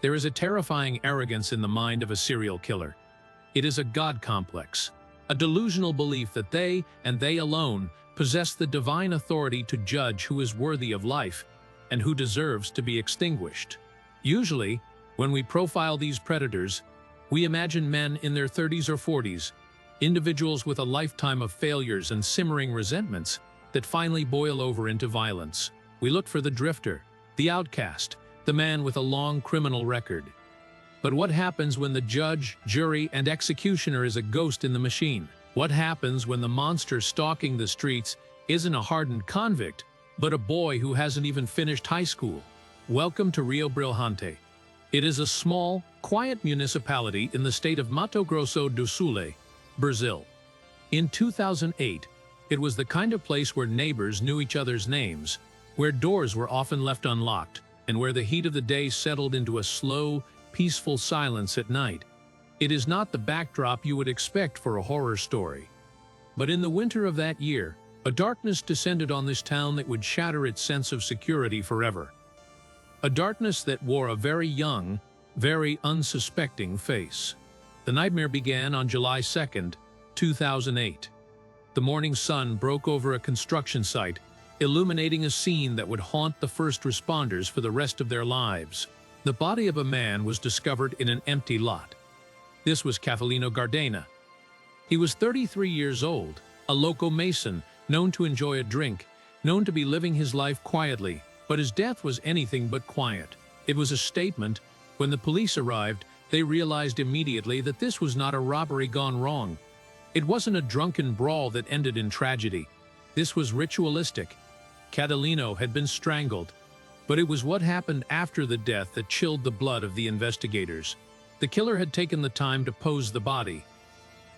There is a terrifying arrogance in the mind of a serial killer. It is a God complex, a delusional belief that they, and they alone, possess the divine authority to judge who is worthy of life and who deserves to be extinguished. Usually, when we profile these predators, we imagine men in their 30s or 40s, individuals with a lifetime of failures and simmering resentments that finally boil over into violence. We look for the drifter, the outcast, the man with a long criminal record. But what happens when the judge, jury, and executioner is a ghost in the machine? What happens when the monster stalking the streets isn't a hardened convict, but a boy who hasn't even finished high school? Welcome to Rio Brilhante. It is a small, quiet municipality in the state of Mato Grosso do Sul, Brazil. In 2008, it was the kind of place where neighbors knew each other's names, where doors were often left unlocked, and where the heat of the day settled into a slow, peaceful silence at night. It is not the backdrop you would expect for a horror story. But in the winter of that year, a darkness descended on this town that would shatter its sense of security forever. A darkness that wore a very young, very unsuspecting face. The nightmare began on July 2nd, 2008. The morning sun broke over a construction site, illuminating a scene that would haunt the first responders for the rest of their lives. The body of a man was discovered in an empty lot. This was Catalino Gardena. He was 33 years old, a local mason, known to enjoy a drink, known to be living his life quietly, but his death was anything but quiet. It was a statement. When the police arrived, they realized immediately that this was not a robbery gone wrong. It wasn't a drunken brawl that ended in tragedy. This was ritualistic. Catalino had been strangled. But it was what happened after the death that chilled the blood of the investigators. The killer had taken the time to pose the body.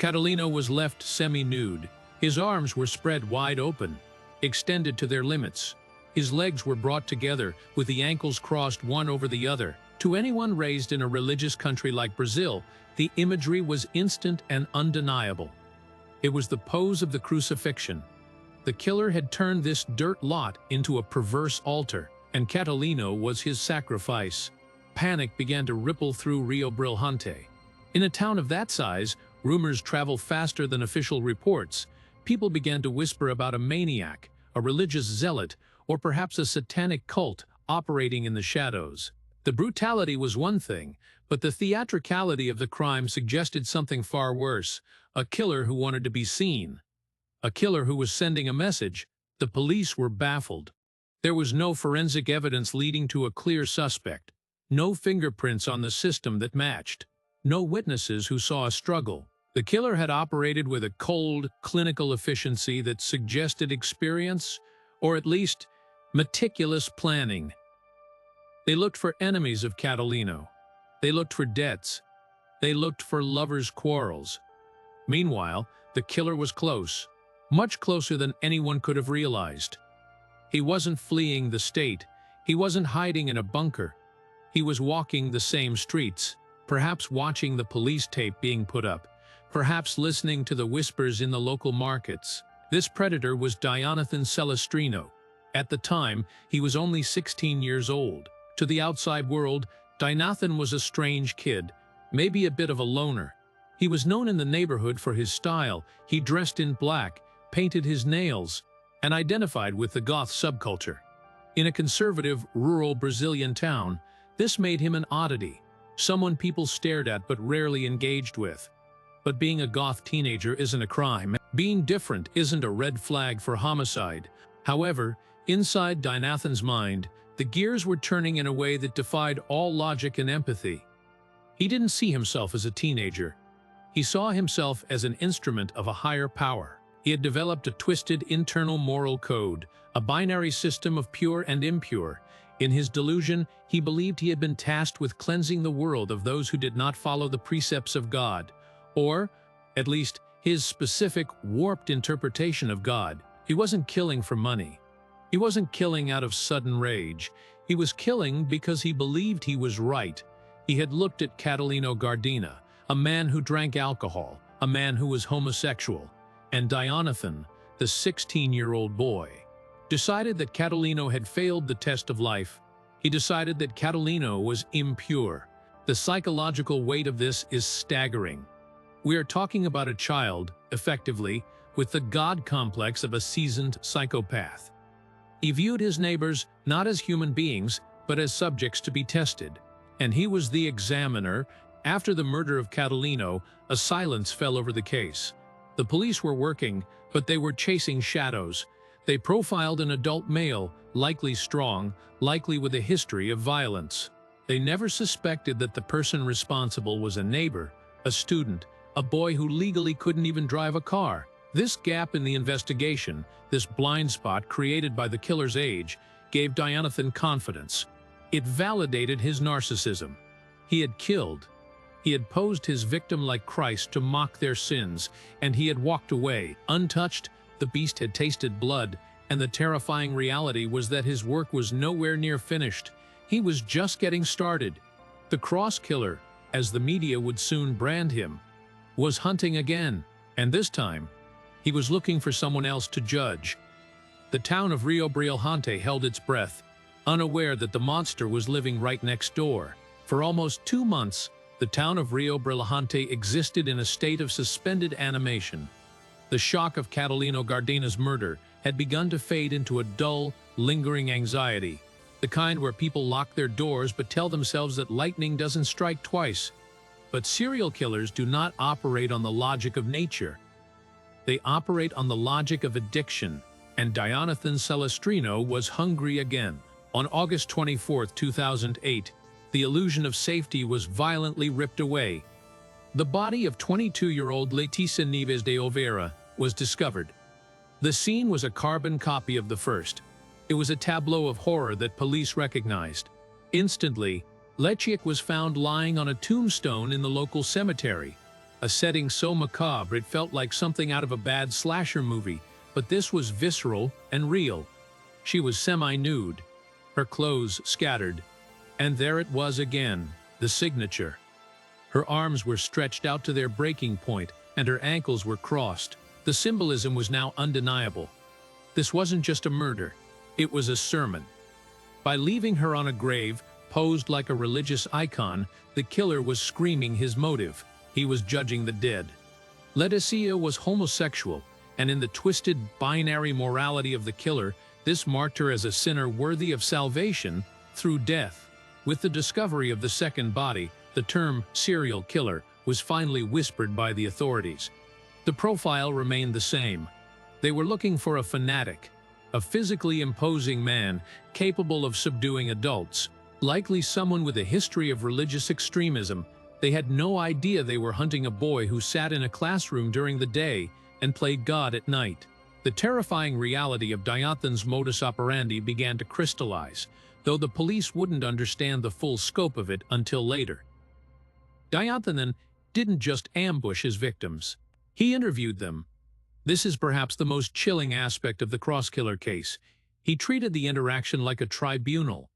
Catalino was left semi-nude. His arms were spread wide open, extended to their limits. His legs were brought together, with the ankles crossed one over the other. To anyone raised in a religious country like Brazil, the imagery was instant and undeniable. It was the pose of the crucifixion. The killer had turned this dirt lot into a perverse altar, and Catalino was his sacrifice. Panic began to ripple through Rio Brilhante. In a town of that size, rumors travel faster than official reports. People began to whisper about a maniac, a religious zealot, or perhaps a satanic cult operating in the shadows. The brutality was one thing, but the theatricality of the crime suggested something far worse: a killer who wanted to be seen. A killer who was sending a message. The police were baffled. There was no forensic evidence leading to a clear suspect, no fingerprints on the system that matched, no witnesses who saw a struggle. The killer had operated with a cold, clinical efficiency that suggested experience, or at least meticulous planning. They looked for enemies of Catalino. They looked for debts. They looked for lovers' quarrels. Meanwhile, the killer was close, much closer than anyone could have realized. He wasn't fleeing the state. He wasn't hiding in a bunker. He was walking the same streets, perhaps watching the police tape being put up, perhaps listening to the whispers in the local markets. This predator was Dyonathan Celestrino. At the time, he was only 16 years old. To the outside world, Dyonathan was a strange kid, maybe a bit of a loner. He was known in the neighborhood for his style. He dressed in black, painted his nails, and identified with the goth subculture. In a conservative, rural Brazilian town, this made him an oddity, someone people stared at but rarely engaged with. But being a goth teenager isn't a crime. Being different isn't a red flag for homicide. However, inside Dyonathan's mind, the gears were turning in a way that defied all logic and empathy. He didn't see himself as a teenager. He saw himself as an instrument of a higher power. He had developed a twisted internal moral code, a binary system of pure and impure. In his delusion, he believed he had been tasked with cleansing the world of those who did not follow the precepts of God, or, at least, his specific, warped interpretation of God. He wasn't killing for money. He wasn't killing out of sudden rage. He was killing because he believed he was right. He had looked at Catalino Gardena, a man who drank alcohol, a man who was homosexual, and Dyonathan, the 16-year-old boy, decided that Catalino had failed the test of life. He decided that Catalino was impure. The psychological weight of this is staggering. We are talking about a child, effectively, with the God complex of a seasoned psychopath. He viewed his neighbors not as human beings, but as subjects to be tested. And he was the examiner. After the murder of Catalino, a silence fell over the case. The police were working, but they were chasing shadows. They profiled an adult male, likely strong, likely with a history of violence. They never suspected that the person responsible was a neighbor, a student, a boy who legally couldn't even drive a car. This gap in the investigation, this blind spot created by the killer's age, gave Dyonathan confidence. It validated his narcissism. He had killed. He had posed his victim like Christ to mock their sins, and he had walked away. Untouched, the beast had tasted blood, and the terrifying reality was that his work was nowhere near finished. He was just getting started. The cross killer, as the media would soon brand him, was hunting again, and this time, he was looking for someone else to judge. The town of Rio Brilhante held its breath, unaware that the monster was living right next door. For almost 2 months, the town of Rio Brilhante existed in a state of suspended animation. The shock of Catalino Gardina's murder had begun to fade into a dull, lingering anxiety, the kind where people lock their doors but tell themselves that lightning doesn't strike twice. But serial killers do not operate on the logic of nature. They operate on the logic of addiction, and Dyonathan Celestrino was hungry again. On August 24, 2008, the illusion of safety was violently ripped away. The body of 22-year-old Leticia Neves de Oliveira was discovered. The scene was a carbon copy of the first. It was a tableau of horror that police recognized. Instantly, Leticia was found lying on a tombstone in the local cemetery, a setting so macabre it felt like something out of a bad slasher movie, but this was visceral and real. She was semi-nude, her clothes scattered, and there it was again, the signature. Her arms were stretched out to their breaking point, and her ankles were crossed. The symbolism was now undeniable. This wasn't just a murder, it was a sermon. By leaving her on a grave, posed like a religious icon, the killer was screaming his motive. He was judging the dead. Leticia was homosexual, and in the twisted binary morality of the killer, this marked her as a sinner worthy of salvation through death. With the discovery of the second body, the term serial killer was finally whispered by the authorities. The profile remained the same. They were looking for a fanatic, a physically imposing man capable of subduing adults, likely someone with a history of religious extremism. They had no idea they were hunting a boy who sat in a classroom during the day and played God at night. The terrifying reality of Dyonathan's modus operandi began to crystallize, though the police wouldn't understand the full scope of it until later. Dyonathan didn't just ambush his victims. He interviewed them. This is perhaps the most chilling aspect of the cross-killer case. He treated the interaction like a tribunal.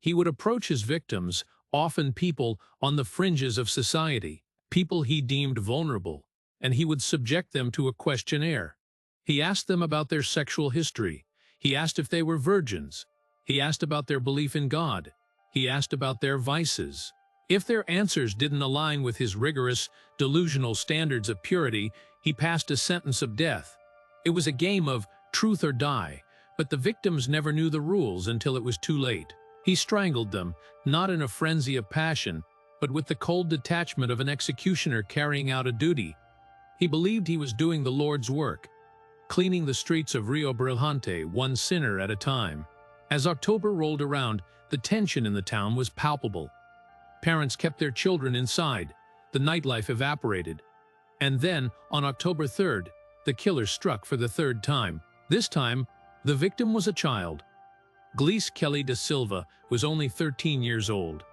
He would approach his victims, often people on the fringes of society, people he deemed vulnerable, and he would subject them to a questionnaire. He asked them about their sexual history. He asked if they were virgins. He asked about their belief in God. He asked about their vices. If their answers didn't align with his rigorous, delusional standards of purity, he passed a sentence of death. It was a game of truth or die, but the victims never knew the rules until it was too late. He strangled them, not in a frenzy of passion, but with the cold detachment of an executioner carrying out a duty. He believed he was doing the Lord's work, cleaning the streets of Rio Brilhante one sinner at a time. As October rolled around, the tension in the town was palpable. Parents kept their children inside. The nightlife evaporated. And then, on October 3rd, the killer struck for the third time. This time, the victim was a child. Gleice Kelly da Silva was only 13 years old.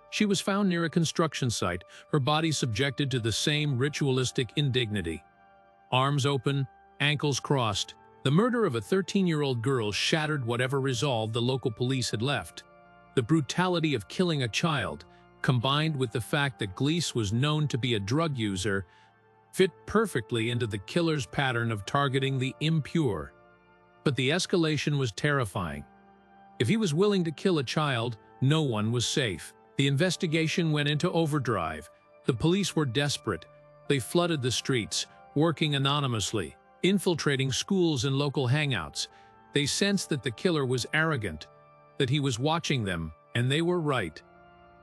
She was found near a construction site, her body subjected to the same ritualistic indignity. Arms open, ankles crossed, the murder of a 13-year-old girl shattered whatever resolve the local police had left. The brutality of killing a child, combined with the fact that Gleice was known to be a drug user, fit perfectly into the killer's pattern of targeting the impure. But the escalation was terrifying. If he was willing to kill a child, no one was safe. The investigation went into overdrive. The police were desperate. They flooded the streets, working anonymously, infiltrating schools and local hangouts. They sensed that the killer was arrogant, that he was watching them, and they were right.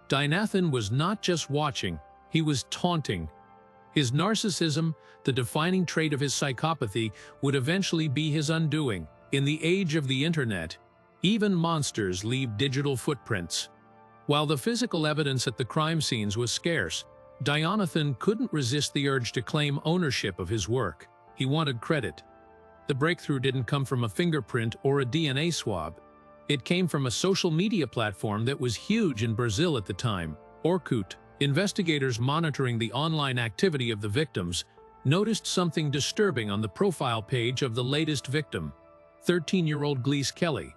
Dyonathan was not just watching, he was taunting. His narcissism, the defining trait of his psychopathy, would eventually be his undoing. In the age of the internet, even monsters leave digital footprints. While the physical evidence at the crime scenes was scarce, Dyonathan couldn't resist the urge to claim ownership of his work. He wanted credit. The breakthrough didn't come from a fingerprint or a DNA swab. It came from a social media platform that was huge in Brazil at the time, Orkut. Investigators monitoring the online activity of the victims noticed something disturbing on the profile page of the latest victim, 13-year-old Gleese Kelly.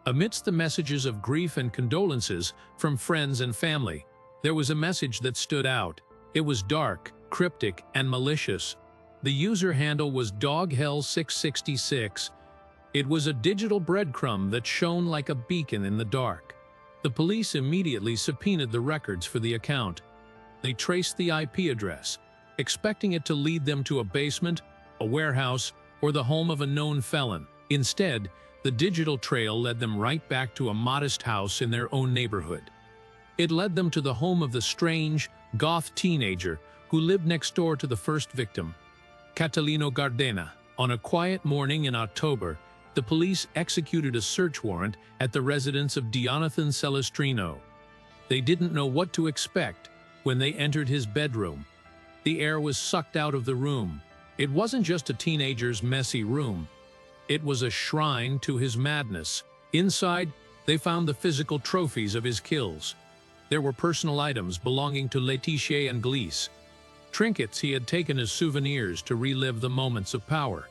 Amidst the messages of grief and condolences from friends and family, there was a message that stood out. It was dark, cryptic, and malicious. The user handle was DogHell666. It was a digital breadcrumb that shone like a beacon in the dark. The police immediately subpoenaed the records for the account. They traced the IP address, expecting it to lead them to a basement, a warehouse, or the home of a known felon. Instead, the digital trail led them right back to a modest house in their own neighborhood. It led them to the home of the strange, goth teenager who lived next door to the first victim, Catalino Gardena. On a quiet morning in October, the police executed a search warrant at the residence of Dyonathan Celestrino. They didn't know what to expect when they entered his bedroom. The air was sucked out of the room. It wasn't just a teenager's messy room. It was a shrine to his madness. Inside, they found the physical trophies of his kills. There were personal items belonging to Laetitia and Gleese, trinkets he had taken as souvenirs to relive the moments of power.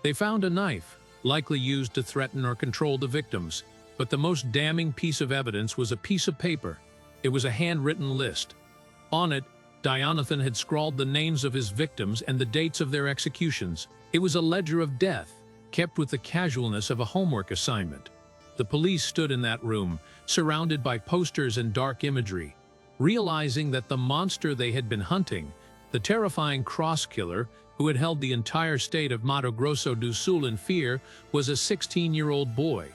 They found a knife, likely used to threaten or control the victims, but the most damning piece of evidence was a piece of paper. It was a handwritten list. On it, Dyonathan had scrawled the names of his victims and the dates of their executions. It was a ledger of death, kept with the casualness of a homework assignment. The police stood in that room, surrounded by posters and dark imagery, realizing that the monster they had been hunting, the terrifying cross-killer who had held the entire state of Mato Grosso do Sul in fear, was a 16-year-old boy.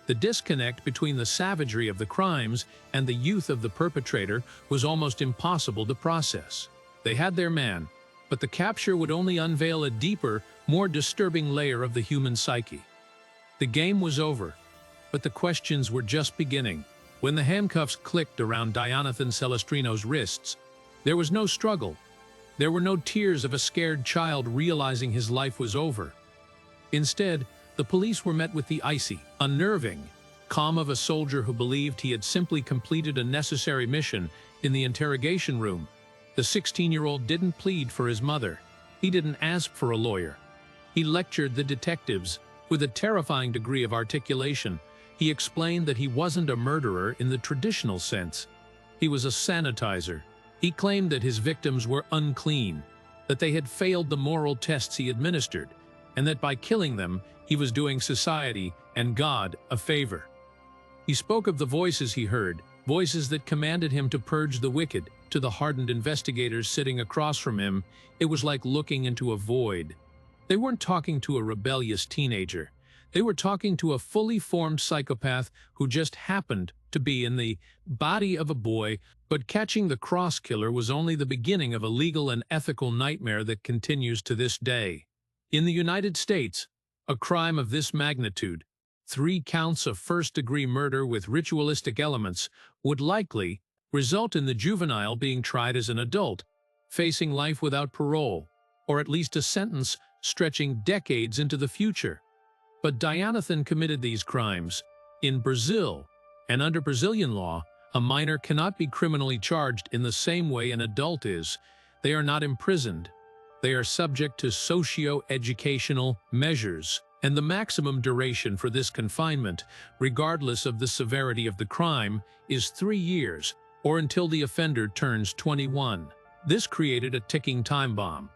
The disconnect between the savagery of the crimes and the youth of the perpetrator was almost impossible to process. They had their man, but the capture would only unveil a deeper, more disturbing layer of the human psyche. The game was over, but the questions were just beginning. When the handcuffs clicked around Dyonathan Celestrino's wrists, there was no struggle. There were no tears of a scared child realizing his life was over. Instead, the police were met with the icy, unnerving calm of a soldier who believed he had simply completed a necessary mission. In the interrogation room, the 16-year-old didn't plead for his mother. He didn't ask for a lawyer. He lectured the detectives with a terrifying degree of articulation. He explained that he wasn't a murderer in the traditional sense. He was a sanitizer. He claimed that his victims were unclean, that they had failed the moral tests he administered, and that by killing them, he was doing society and God a favor. He spoke of the voices he heard, voices that commanded him to purge the wicked. To the hardened investigators sitting across from him, it was like looking into a void. They weren't talking to a rebellious teenager. They were talking to a fully formed psychopath who just happened to be in the body of a boy, but catching the cross-killer was only the beginning of a legal and ethical nightmare that continues to this day. In the United States, a crime of this magnitude, 3 counts of first-degree murder with ritualistic elements, would likely result in the juvenile being tried as an adult, facing life without parole, or at least a sentence stretching decades into the future. But Dyonathan committed these crimes in Brazil, and under Brazilian law, a minor cannot be criminally charged in the same way an adult is. They are not imprisoned. They are subject to socio-educational measures, and the maximum duration for this confinement, regardless of the severity of the crime, is 3 years, or until the offender turns 21. This created a ticking time bomb.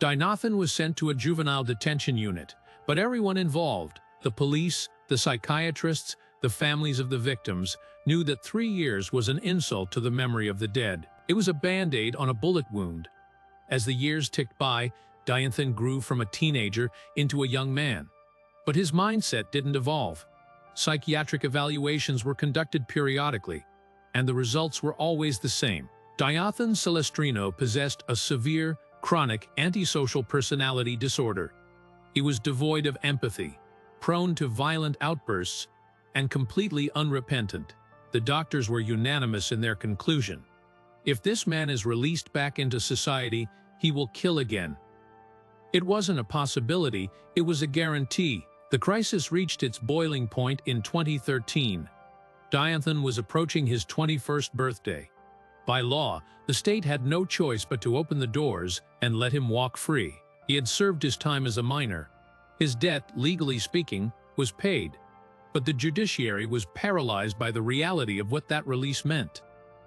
Dyonathan was sent to a juvenile detention unit, but everyone involved, the police, the psychiatrists, The families of the victims knew that 3 years was an insult to the memory of the dead. It was a band-aid on a bullet wound. As the years ticked by, Dyonathan grew from a teenager into a young man. But his mindset didn't evolve. Psychiatric evaluations were conducted periodically, and the results were always the same. Dyonathan Celestrino possessed a severe, chronic, antisocial personality disorder. He was devoid of empathy, prone to violent outbursts, and completely unrepentant. The doctors were unanimous in their conclusion. If this man is released back into society, he will kill again. It wasn't a possibility, it was a guarantee. The crisis reached its boiling point in 2013. Dyonathan was approaching his 21st birthday. By law, the state had no choice but to open the doors and let him walk free. He had served his time as a minor. His debt, legally speaking, was paid. But the judiciary was paralyzed by the reality of what that release meant.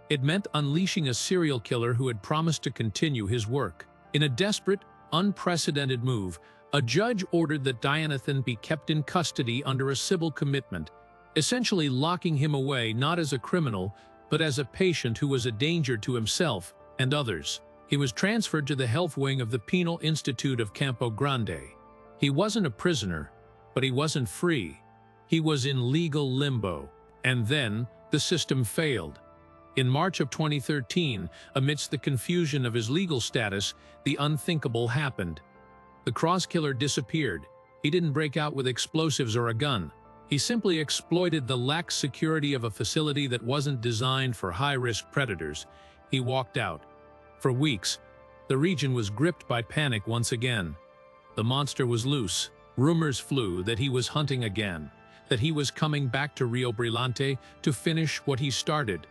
It meant unleashing a serial killer who had promised to continue his work. In a desperate, unprecedented move, a judge ordered that Dyonathan be kept in custody under a civil commitment, essentially locking him away not as a criminal, but as a patient who was a danger to himself and others. He was transferred to the health wing of the Penal Institute of Campo Grande. He wasn't a prisoner, but he wasn't free. He was in legal limbo. And then, the system failed. In March of 2013, amidst the confusion of his legal status, the unthinkable happened. The cross-killer disappeared. He didn't break out with explosives or a gun. He simply exploited the lax security of a facility that wasn't designed for high-risk predators. He walked out. For weeks, the region was gripped by panic once again. The monster was loose. Rumors flew that he was hunting again, that he was coming back to Rio Brilhante to finish what he started.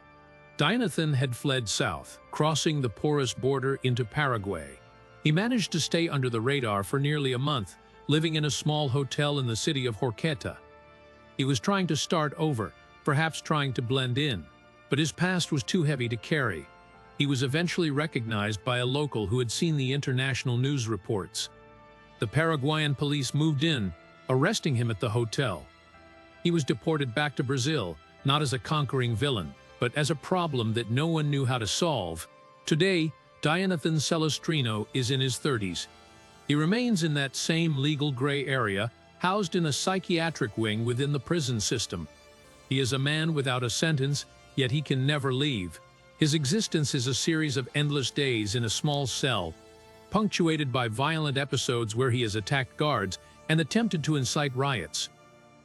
Dyonathan had fled south, crossing the porous border into Paraguay. He managed to stay under the radar for nearly a month, living in a small hotel in the city of Orkut. He was trying to start over, perhaps trying to blend in, but his past was too heavy to carry. He was eventually recognized by a local who had seen the international news reports. The Paraguayan police moved in, arresting him at the hotel. He was deported back to Brazil, not as a conquering villain, but as a problem that no one knew how to solve. Today, Dyonathan Celestrino is in his 30s. He remains in that same legal gray area, housed in a psychiatric wing within the prison system. He is a man without a sentence, yet he can never leave. His existence is a series of endless days in a small cell, punctuated by violent episodes where he has attacked guards and attempted to incite riots.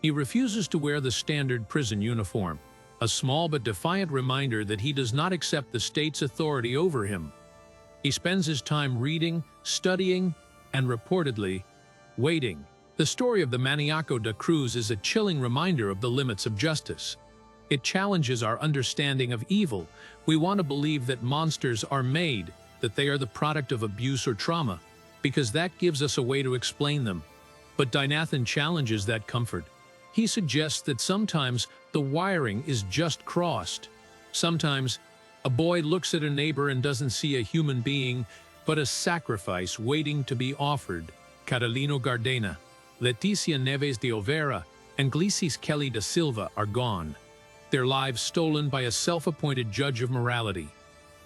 He refuses to wear the standard prison uniform, a small but defiant reminder that he does not accept the state's authority over him. He spends his time reading, studying, and reportedly, waiting. The story of the Maníaco da Cruz is a chilling reminder of the limits of justice. It challenges our understanding of evil. We want to believe that monsters are made, that they are the product of abuse or trauma, because that gives us a way to explain them. But Dyonathan challenges that comfort. He suggests that sometimes the wiring is just crossed. Sometimes a boy looks at a neighbor and doesn't see a human being, but a sacrifice waiting to be offered. Catalino Gardena, Leticia Neves de Oliveira, and Glicis Kelly da Silva are gone, their lives stolen by a self-appointed judge of morality.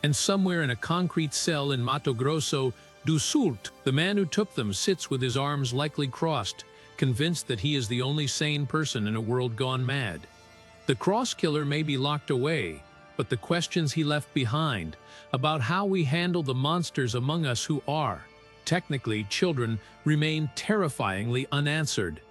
And somewhere in a concrete cell in Mato Grosso do Sul, the man who took them sits with his arms likely crossed, convinced that he is the only sane person in a world gone mad. The cross-killer may be locked away, but the questions he left behind about how we handle the monsters among us who are, technically, children remain terrifyingly unanswered.